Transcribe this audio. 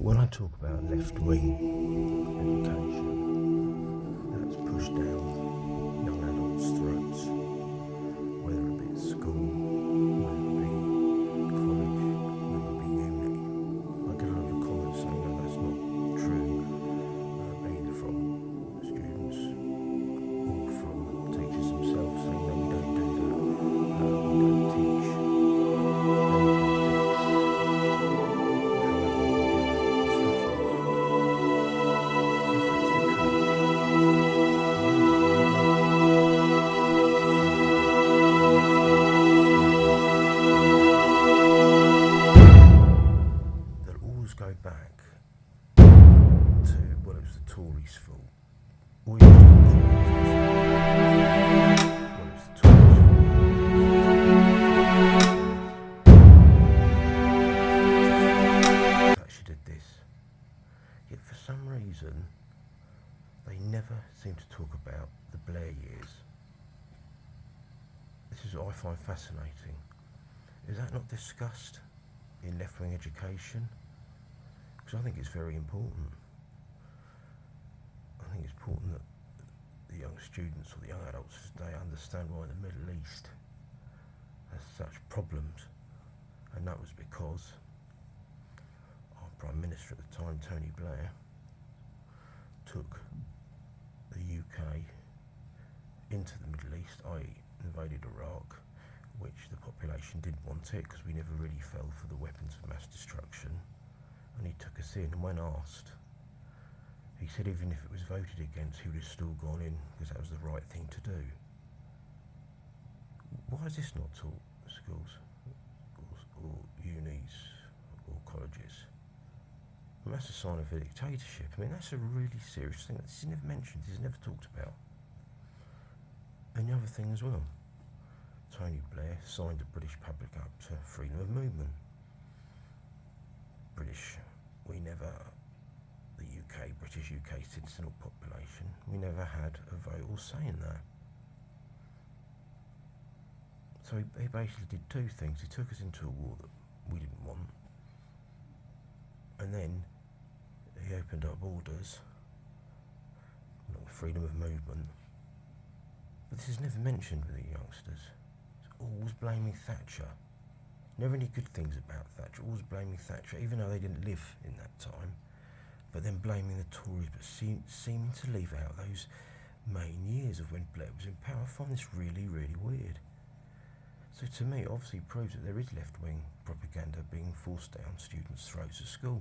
When I talk about left-wing education, that's pushed down young adults' throats, whether it be at school, whether it be college, whether it be uni. I get a lot of comments saying, no, that's not true, either from students or from teachers themselves saying, no, we don't do that, we don't teach any go back to, well, it was the Tories' fault. Or you just don't think well, it's the Tories' fault. Actually did this. Yet for some reason, they never seem to talk about the Blair years. This is what I find fascinating. Is that not discussed in left-wing education? Because I think it's very important. I think it's important that the young students or the young adults today understand why the Middle East has such problems. And that was because our Prime Minister at the time, Tony Blair, took the UK into the Middle East, i.e. invaded Iraq, which the population didn't want it because we never really fell for the weapons of mass destruction. And he took us in, and when asked, he said even if it was voted against, he would have still gone in because that was the right thing to do. Why is this not taught at schools or unis or colleges? And that's a sign of a dictatorship. I mean, that's a really serious thing. This is never mentioned, this is never talked about. And the other thing as well, Tony Blair signed the British public up to freedom of movement. British UK citizen population, we never had a vote or say in that. So he basically did two things. He took us into a war that we didn't want, and then he opened our borders, freedom of movement. But this is never mentioned with the youngsters. It's always blaming Thatcher. Never any good things about Thatcher, always blaming Thatcher, even though they didn't live in that time. But then blaming the Tories, but seeming to leave out those main years of when Blair was in power. I find this really, really weird. So to me, it obviously proves that there is left-wing propaganda being forced down students' throats at school.